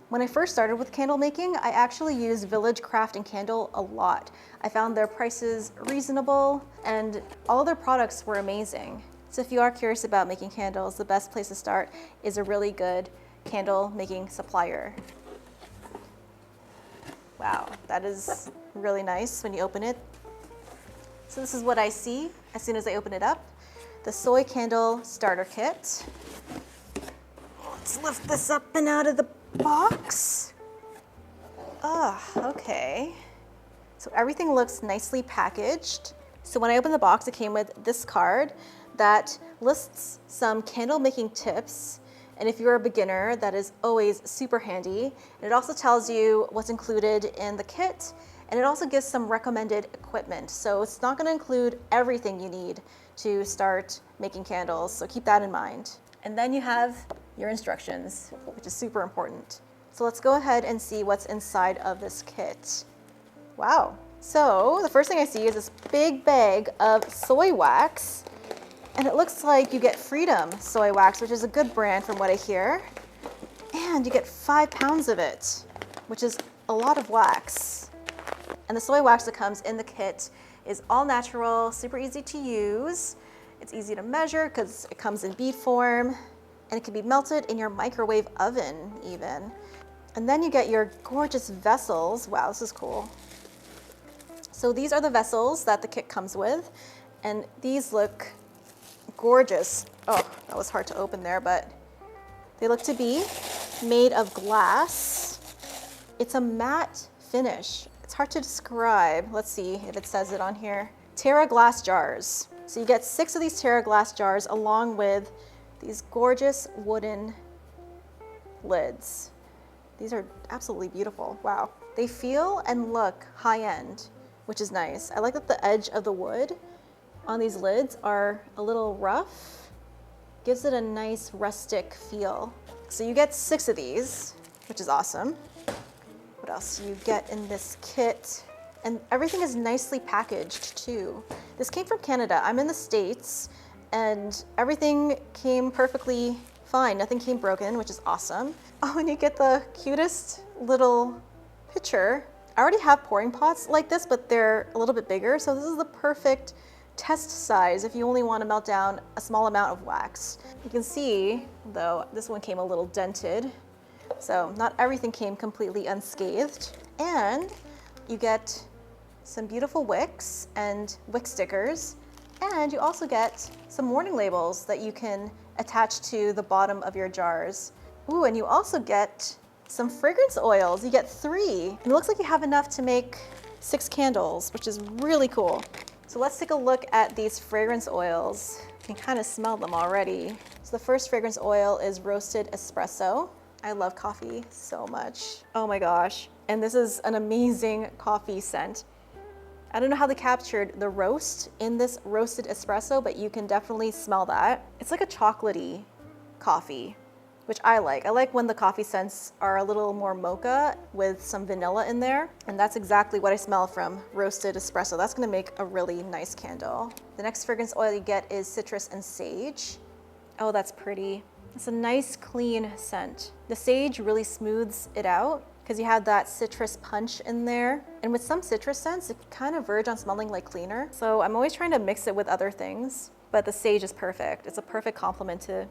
When I first started with candle making, I actually used Village Craft and Candle a lot. I found their prices reasonable and all their products were amazing. So if you are curious about making candles, the best place to start is a really good candle making supplier. Wow, that is really nice when you open it. So this is what I see as soon as I open it up. The Soy Candle Starter Kit. Let's lift this up and out of the box. Okay. So everything looks nicely packaged. So when I opened the box, it came with this card that lists some candle making tips. And if you're a beginner, that is always super handy. And it also tells you what's included in the kit. And it also gives some recommended equipment. So it's not gonna include everything you need to start making candles. So keep that in mind. And then you have your instructions, which is super important. So let's go ahead and see what's inside of this kit. Wow. So the first thing I see is this big bag of soy wax. And it looks like you get Freedom soy wax, which is a good brand from what I hear. And you get 5 pounds of it, which is a lot of wax. And the soy wax that comes in the kit is all natural, super easy to use. It's easy to measure because it comes in bead form and it can be melted in your microwave oven even. And then you get your gorgeous vessels. Wow, this is cool. So these are the vessels that the kit comes with, and these look gorgeous. Oh, that was hard to open there, but they look to be made of glass. It's a matte finish. It's hard to describe. Let's see if it says it on here. Terra glass jars. So you get 6 of these Terra glass jars along with these gorgeous wooden lids. These are absolutely beautiful. Wow. They feel and look high-end, which is nice. I like that the edge of the wood on these lids are a little rough. Gives it a nice rustic feel. So you get 6 of these, which is awesome. What else do you get in this kit? And everything is nicely packaged too. This came from Canada. I'm in the States and everything came perfectly fine. Nothing came broken, which is awesome. Oh, and you get the cutest little pitcher. I already have pouring pots like this, but they're a little bit bigger. So this is the perfect test size if you only want to melt down a small amount of wax. You can see, though, this one came a little dented. So not everything came completely unscathed. And you get some beautiful wicks and wick stickers. And you also get some warning labels that you can attach to the bottom of your jars. Ooh, and you also get some fragrance oils. You get 3. And it looks like you have enough to make 6 candles, which is really cool. So let's take a look at these fragrance oils. You can kind of smell them already. So the first fragrance oil is roasted espresso. I love coffee so much. Oh my gosh. And this is an amazing coffee scent. I don't know how they captured the roast in this roasted espresso, but you can definitely smell that. It's like a chocolatey coffee, which I like. I like when the coffee scents are a little more mocha with some vanilla in there. And that's exactly what I smell from roasted espresso. That's gonna make a really nice candle. The next fragrance oil you get is citrus and sage. Oh, that's pretty. It's a nice, clean scent. The sage really smooths it out because you have that citrus punch in there. And with some citrus scents, it kind of verge on smelling like cleaner. So I'm always trying to mix it with other things, but the sage is perfect. It's a perfect complement to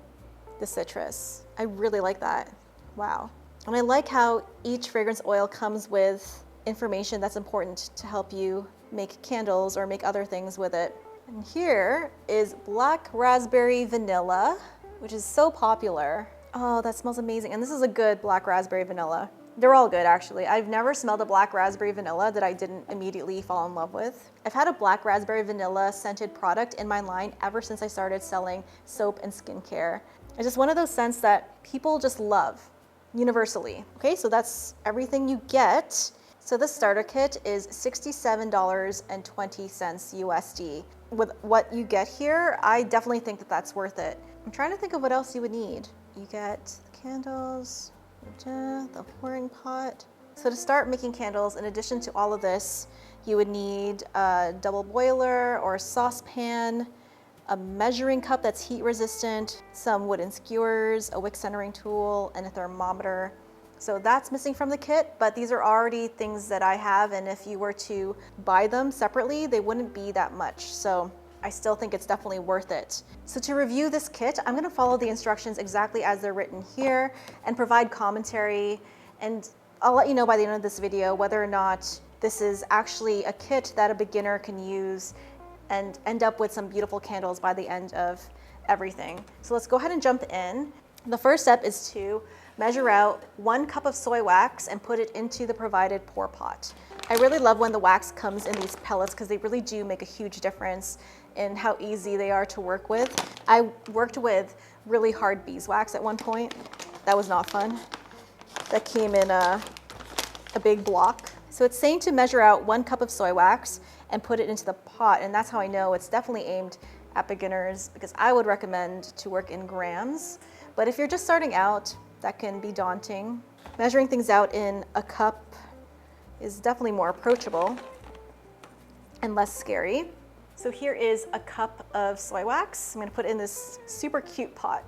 the citrus. I really like that. Wow. And I like how each fragrance oil comes with information that's important to help you make candles or make other things with it. And here is black raspberry vanilla, which is so popular. Oh, that smells amazing. And this is a good black raspberry vanilla. They're all good, actually. I've never smelled a black raspberry vanilla that I didn't immediately fall in love with. I've had a black raspberry vanilla scented product in my line ever since I started selling soap and skincare. It's just one of those scents that people just love universally. Okay, so that's everything you get. So this starter kit is $67.20 USD. With what you get here, I definitely think that that's worth it. I'm trying to think of what else you would need. You get the candles, the pouring pot. So to start making candles, in addition to all of this, you would need a double boiler or a saucepan, a measuring cup that's heat resistant, some wooden skewers, a wick centering tool, and a thermometer. So that's missing from the kit, but these are already things that I have, and if you were to buy them separately, they wouldn't be that much. So I still think it's definitely worth it. So to review this kit, I'm gonna follow the instructions exactly as they're written here and provide commentary, and I'll let you know by the end of this video whether or not this is actually a kit that a beginner can use and end up with some beautiful candles by the end of everything. So let's go ahead and jump in. The first step is to measure out 1 cup of soy wax and put it into the provided pour pot. I really love when the wax comes in these pellets because they really do make a huge difference in how easy they are to work with. I worked with really hard beeswax at one point. That was not fun. That came in a big block. So it's saying to measure out 1 cup of soy wax and put it into the pot, and that's how I know it's definitely aimed at beginners, because I would recommend to work in grams. But if you're just starting out, that can be daunting. Measuring things out in a cup is definitely more approachable and less scary. So here is a cup of soy wax. I'm gonna put it in this super cute pot.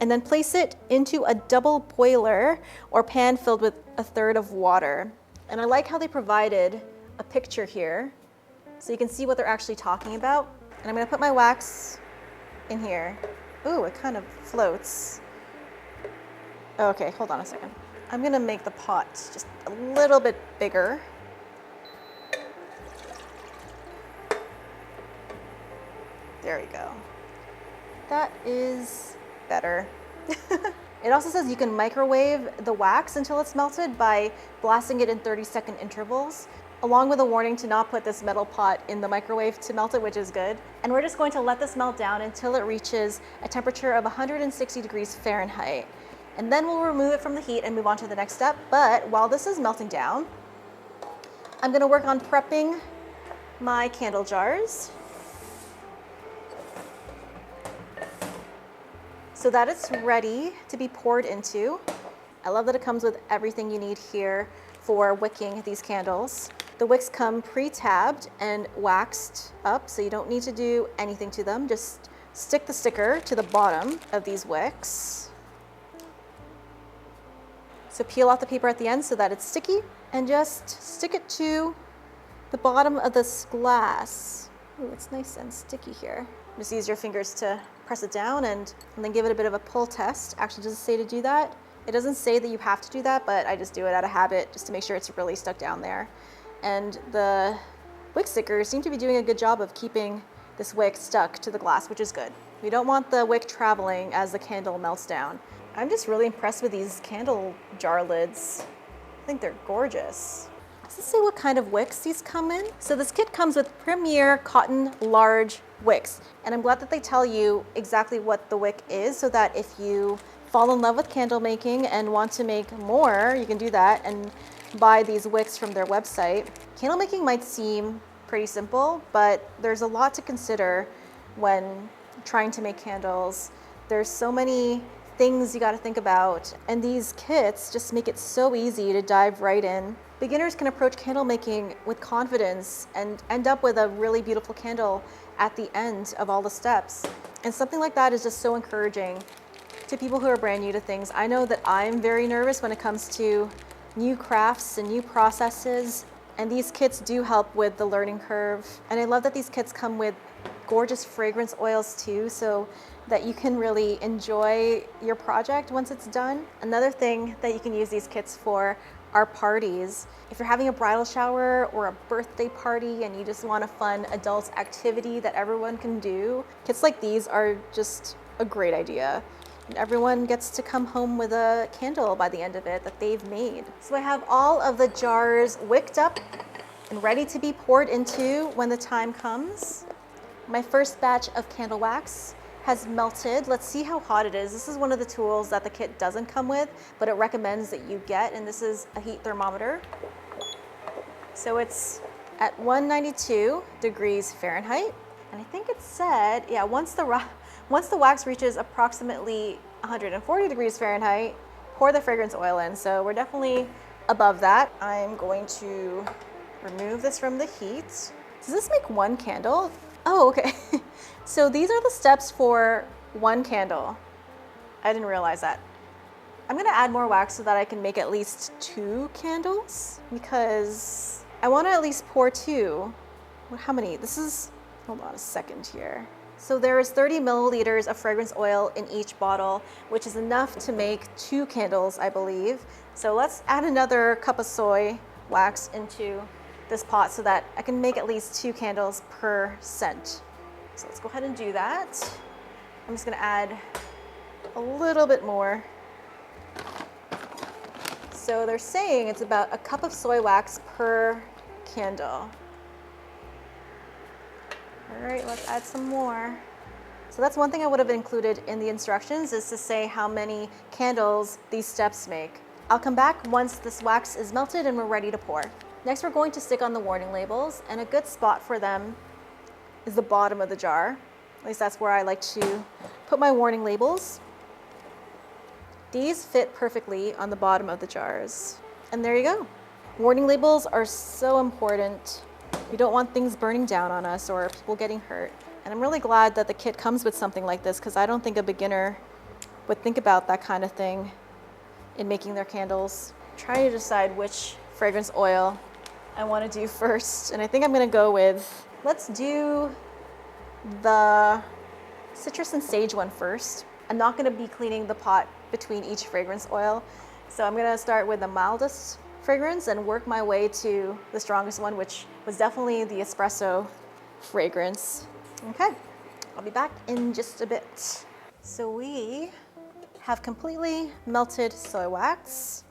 And then place it into a double boiler or pan filled with 1/3 of water. And I like how they provided a picture here so you can see what they're actually talking about. And I'm gonna put my wax in here. Ooh, it kind of floats. Okay, hold on a second. I'm gonna make the pot just a little bit bigger. There we go. That is better. It also says you can microwave the wax until it's melted by blasting it in 30-second intervals, along with a warning to not put this metal pot in the microwave to melt it, which is good. And we're just going to let this melt down until it reaches a temperature of 160 degrees Fahrenheit. And then we'll remove it from the heat and move on to the next step. But while this is melting down, I'm gonna work on prepping my candle jars so that it's ready to be poured into. I love that it comes with everything you need here for wicking these candles. The wicks come pre-tabbed and waxed up, so you don't need to do anything to them. Just stick the sticker to the bottom of these wicks. So peel off the paper at the end so that it's sticky, and just stick it to the bottom of this glass. Ooh, it's nice and sticky here. Just use your fingers to press it down and then give it a bit of a pull test. Actually, does it say to do that? It doesn't say that you have to do that, but I just do it out of habit just to make sure it's really stuck down there. And the wick stickers seem to be doing a good job of keeping this wick stuck to the glass, which is good. We don't want the wick traveling as the candle melts down. I'm just really impressed with these candle jar lids. I think they're gorgeous. Does it say what kind of wicks these come in? So this kit comes with Premier Cotton Large Wicks. And I'm glad that they tell you exactly what the wick is so that if you fall in love with candle making and want to make more, you can do that and buy these wicks from their website. Candle making might seem pretty simple, but there's a lot to consider when trying to make candles. There's so many things you got to think about, and these kits just make it so easy to dive right in. Beginners can approach candle making with confidence and end up with a really beautiful candle at the end of all the steps. And something like that is just so encouraging to people who are brand new to things. I know that I'm very nervous when it comes to new crafts and new processes, and these kits do help with the learning curve. And I love that these kits come with gorgeous fragrance oils too, so that you can really enjoy your project once it's done. Another thing that you can use these kits for are parties. If you're having a bridal shower or a birthday party and you just want a fun adult activity that everyone can do, kits like these are just a great idea. And everyone gets to come home with a candle by the end of it that they've made. So I have all of the jars wicked up and ready to be poured into when the time comes. My first batch of candle wax has melted. Let's see how hot it is. This is one of the tools that the kit doesn't come with, but it recommends that you get, and this is a heat thermometer. So it's at 192 degrees Fahrenheit. And I think it said, yeah, once the wax reaches approximately 140 degrees Fahrenheit, pour the fragrance oil in. So we're definitely above that. I'm going to remove this from the heat. Does this make one candle? Oh, okay. So these are the steps for one candle. I didn't realize that. I'm gonna add more wax so that I can make at least 2 candles because I wanna at least pour 2. How many? This is, hold on a second here. So there is 30 milliliters of fragrance oil in each bottle, which is enough to make 2 candles, I believe. So let's add another cup of soy wax into this pot so that I can make at least 2 candles per scent. So let's go ahead and do that. I'm just gonna add a little bit more. So they're saying it's about a cup of soy wax per candle. All right, let's add some more. So that's one thing I would have included in the instructions, is to say how many candles these steps make. I'll come back once this wax is melted and we're ready to pour. Next, we're going to stick on the warning labels, and a good spot for them is the bottom of the jar. At least that's where I like to put my warning labels. These fit perfectly on the bottom of the jars. And there you go. Warning labels are so important. We don't want things burning down on us or people getting hurt. And I'm really glad that the kit comes with something like this, because I don't think a beginner would think about that kind of thing in making their candles. Trying to decide which fragrance oil I want to do first. And I think I'm going to go with, let's do the citrus and sage one first. I'm not going to be cleaning the pot between each fragrance oil. So I'm going to start with the mildest fragrance and work my way to the strongest one, which was definitely the espresso fragrance. Okay, I'll be back in just a bit. So we have completely melted soy wax.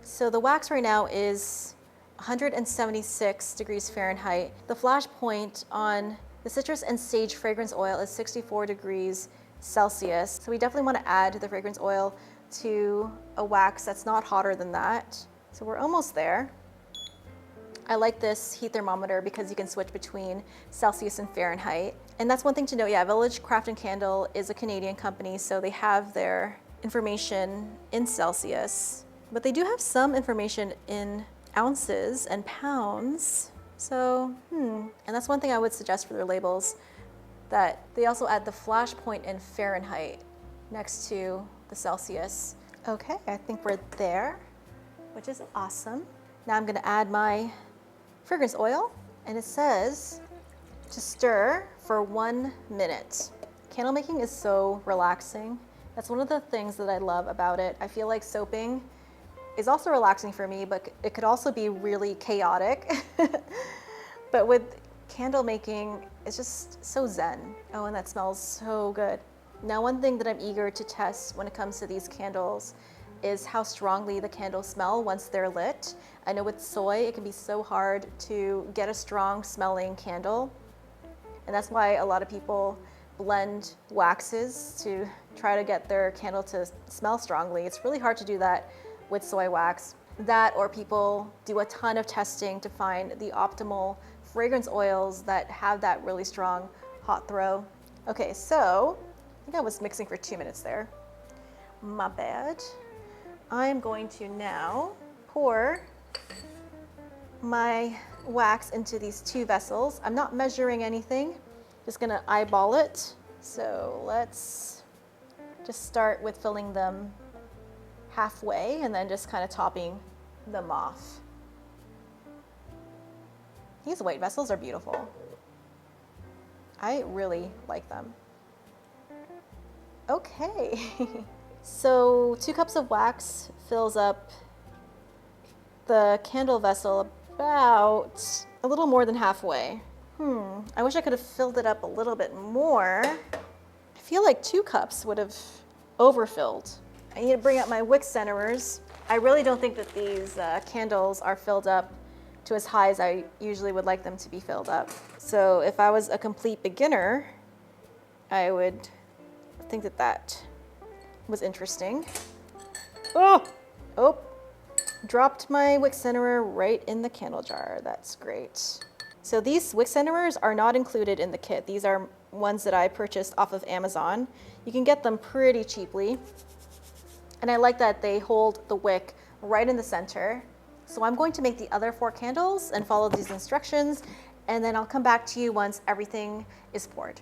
So the wax right now is 176 degrees Fahrenheit. The flash point on the citrus and sage fragrance oil is 64 degrees Celsius. So we definitely want to add the fragrance oil to a wax that's not hotter than that. So we're almost there. I like this heat thermometer because you can switch between Celsius and Fahrenheit. And that's one thing to know. Yeah, Village Craft and Candle is a Canadian company, so they have their information in Celsius, but they do have some information in ounces and pounds. So, and that's one thing I would suggest for their labels, that they also add the flash point in Fahrenheit next to the Celsius. Okay, I think we're there, which is awesome. Now I'm gonna add my fragrance oil, and it says to stir for 1 minute. Candle making is so relaxing. That's one of the things that I love about it. I feel like soaping is also relaxing for me, but it could also be really chaotic. But with candle making, it's just so zen. Oh, and that smells so good. Now, one thing that I'm eager to test when it comes to these candles is how strongly the candles smell once they're lit. I know with soy, it can be so hard to get a strong smelling candle. And that's why a lot of people blend waxes to try to get their candle to smell strongly. It's really hard to do that with soy wax. That, or people do a ton of testing to find the optimal fragrance oils that have that really strong hot throw. Okay, so I think I was mixing for 2 minutes there. My bad. I'm going to now pour my wax into these 2 vessels. I'm not measuring anything, just gonna eyeball it. So let's just start with filling them halfway and then just kind of topping them off. These white vessels are beautiful. I really like them. Okay. So 2 cups of wax fills up the candle vessel about a little more than halfway. I wish I could have filled it up a little bit more. I feel like 2 cups would have overfilled. I need to bring up my wick centerers. I really don't think that these candles are filled up to as high as I usually would like them to be filled up. So if I was a complete beginner, I would think that that was interesting. Oh, dropped my wick centerer right in the candle jar. That's great. So these wick centerers are not included in the kit. These are ones that I purchased off of Amazon. You can get them pretty cheaply. And I like that they hold the wick right in the center. So I'm going to make the other 4 candles and follow these instructions, and then I'll come back to you once everything is poured.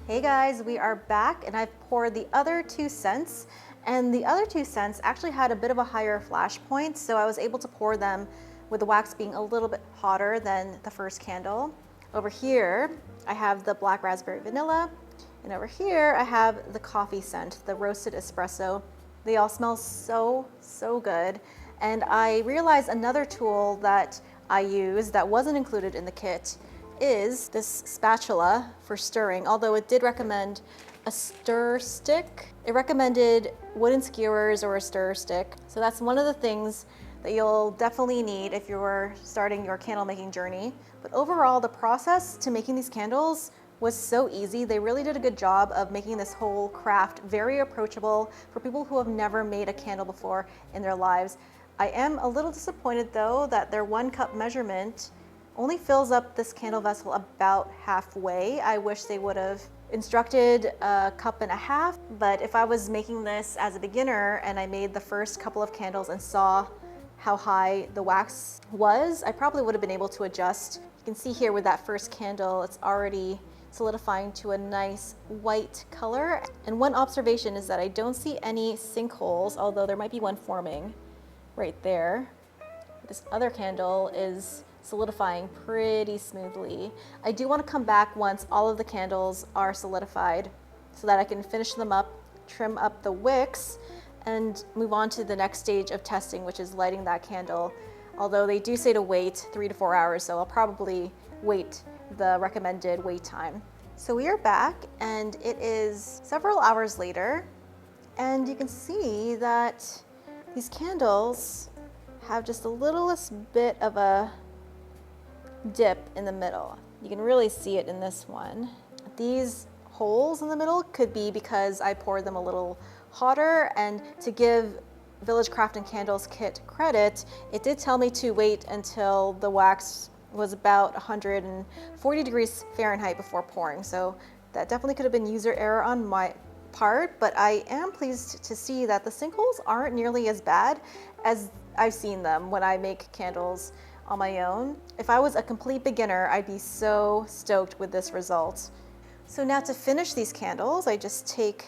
Hey guys, we are back and I've poured the other 2 scents, and the other 2 scents actually had a bit of a higher flash point, so I was able to pour them with the wax being a little bit hotter than the first candle. Over here, I have the black raspberry vanilla, and over here I have the coffee scent, the roasted espresso. They all smell so good. And I realized another tool that I use that wasn't included in the kit is this spatula for stirring, although it did recommend a stir stick. It recommended wooden skewers or a stir stick. So that's one of the things that you'll definitely need if you're starting your candle making journey. But overall, the process to making these candles was so easy. They really did a good job of making this whole craft very approachable for people who have never made a candle before in their lives. I am a little disappointed though that their 1 cup measurement only fills up this candle vessel about halfway. I wish they would have instructed a 1.5 cups, but if I was making this as a beginner and I made the first couple of candles and saw how high the wax was, I probably would have been able to adjust. You can see here with that first candle, it's already solidifying to a nice white color. And one observation is that I don't see any sinkholes, although there might be one forming right there. This other candle is solidifying pretty smoothly. I do want to come back once all of the candles are solidified so that I can finish them up, trim up the wicks, and move on to the next stage of testing, which is lighting that candle. Although they do say to wait 3 to 4 hours, so I'll probably wait the recommended wait time. So we are back and it is several hours later, and you can see that these candles have just a littlest bit of a dip in the middle. You can really see it in this one. These holes in the middle could be because I poured them a little hotter, and to give Village Craft and Candles kit credit, it did tell me to wait until the wax was about 140 degrees Fahrenheit before pouring. So that definitely could have been user error on my part, but I am pleased to see that the sinkholes aren't nearly as bad as I've seen them when I make candles on my own. If I was a complete beginner, I'd be so stoked with this result. So now to finish these candles, I just take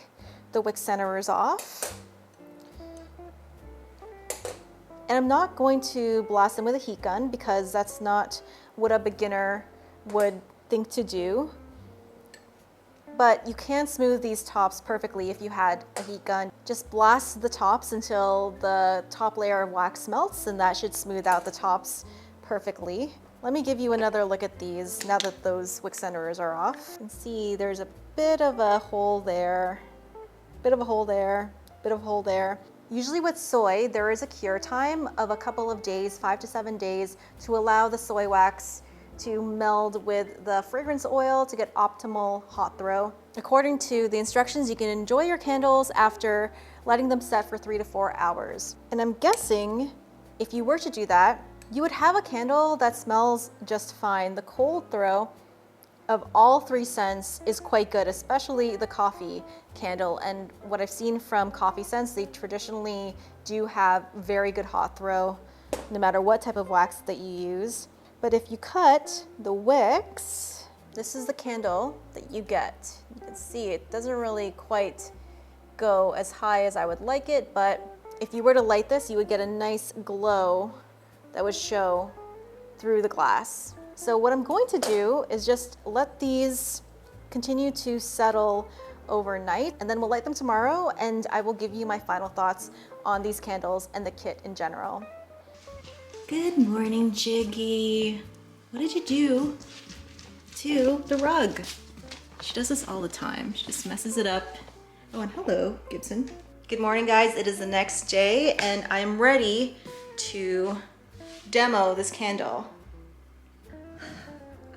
the wick centerers off. And I'm not going to blast them with a heat gun because that's not what a beginner would think to do. But you can smooth these tops perfectly if you had a heat gun. Just blast the tops until the top layer of wax melts, and that should smooth out the tops perfectly. Let me give you another look at these now that those wick centerers are off. You can see there's a bit of a hole there, bit of a hole there, bit of a hole there. Usually with soy, there is a cure time of a couple of days, 5 to 7 days, to allow the soy wax to meld with the fragrance oil to get optimal hot throw. According to the instructions, you can enjoy your candles after letting them set for 3 to 4 hours. And I'm guessing if you were to do that, you would have a candle that smells just fine. The cold throw of all 3 scents is quite good, especially the coffee candle. And what I've seen from coffee scents, they traditionally do have very good hot throw, no matter what type of wax that you use. But if you cut the wicks, this is the candle that you get. You can see it doesn't really quite go as high as I would like it, but if you were to light this, you would get a nice glow that would show through the glass. So what I'm going to do is just let these continue to settle overnight, and then we'll light them tomorrow, and I will give you my final thoughts on these candles and the kit in general. Good morning, Jiggy. What did you do to the rug? She does this all the time. She just messes it up Oh, and hello, Gibson. Good morning, guys. It is the next day, and I'm ready to demo this candle.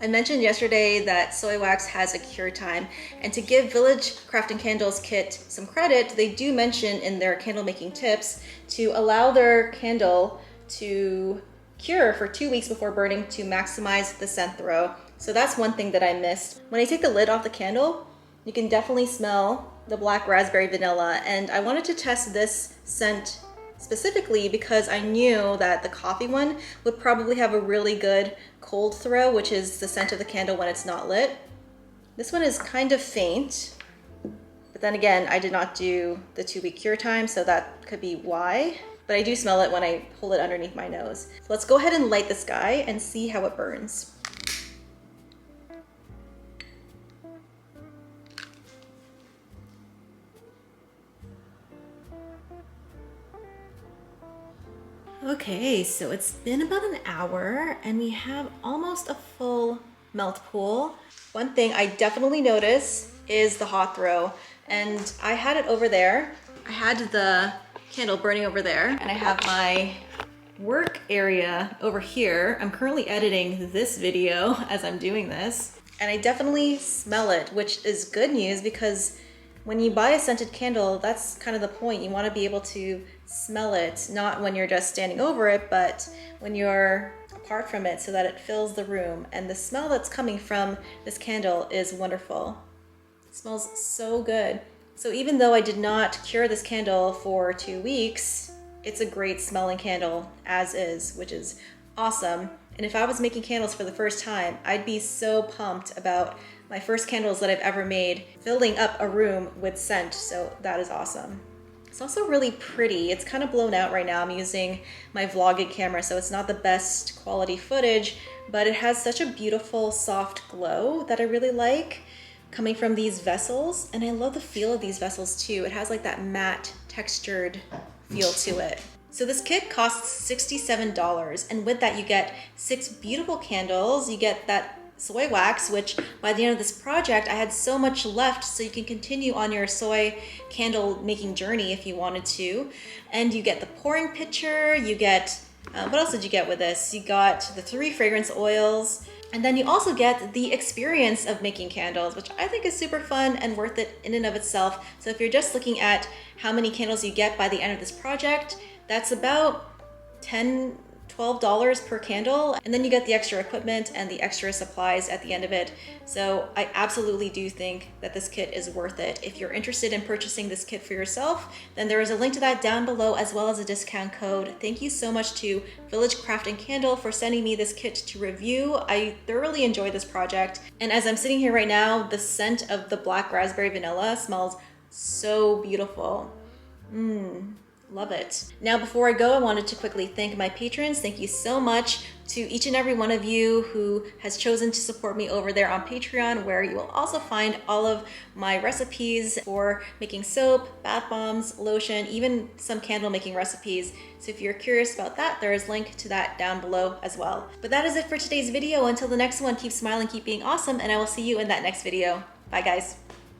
I mentioned yesterday that soy wax has a cure time, and to give Village Crafting Candles kit some credit, they do mention in their candle making tips to allow their candle to cure for 2 weeks before burning to maximize the scent throw. So that's one thing that I missed. When I take the lid off the candle, you can definitely smell the black raspberry vanilla, and I wanted to test this scent specifically because I knew that the coffee one would probably have a really good cold throw, which is the scent of the candle when it's not lit. This one is kind of faint, but then again, I did not do the 2-week cure time, so that could be why. But I do smell it when I hold it underneath my nose. So let's go ahead and light this guy and see how it burns. Okay, so it's been about an hour and we have almost a full melt pool. One thing I definitely notice is the hot throw, and I had it over there. I had the candle burning over there, and I have my work area over here. I'm currently editing this video as I'm doing this, and I definitely smell it, which is good news because when you buy a scented candle, that's kind of the point. You want to be able to smell it, not when you're just standing over it, but when you're apart from it so that it fills the room. And the smell that's coming from this candle is wonderful. It smells so good. So even though I did not cure this candle for 2 weeks, it's a great smelling candle as is, which is awesome. And if I was making candles for the first time, I'd be so pumped about my first candles that I've ever made filling up a room with scent, so that is awesome. It's also really pretty. It's kind of blown out right now. I'm using my vlogging camera, so it's not the best quality footage, but it has such a beautiful soft glow that I really like coming from these vessels. And I love the feel of these vessels too. It has like that matte textured feel to it. So this kit costs $67, and with that you get 6 beautiful candles. You get that soy wax, which by the end of this project I had so much left, so you can continue on your soy candle making journey if you wanted to. And you get the pouring pitcher, you get what else did you get with this? You got the 3 fragrance oils, and then you also get the experience of making candles, which I think is super fun and worth it in and of itself. So if you're just looking at how many candles you get by the end of this project, that's about $12 per candle, and then you get the extra equipment and the extra supplies at the end of it. So I absolutely do think that this kit is worth it. If you're interested in purchasing this kit for yourself, then there is a link to that down below as well as a discount code. Thank you so much to Village Crafting Candle for sending me this kit to review. I thoroughly enjoyed this project, and as I'm sitting here right now, the scent of the black raspberry vanilla smells so beautiful. Love it. Now, before I go, I wanted to quickly thank my patrons. Thank you so much to each and every one of you who has chosen to support me over there on Patreon, where you will also find all of my recipes for making soap, bath bombs, lotion, even some candle making recipes. So if you're curious about that, there is a link to that down below as well. But that is it for today's video. Until the next one, keep smiling, keep being awesome, and I will see you in that next video. Bye, guys.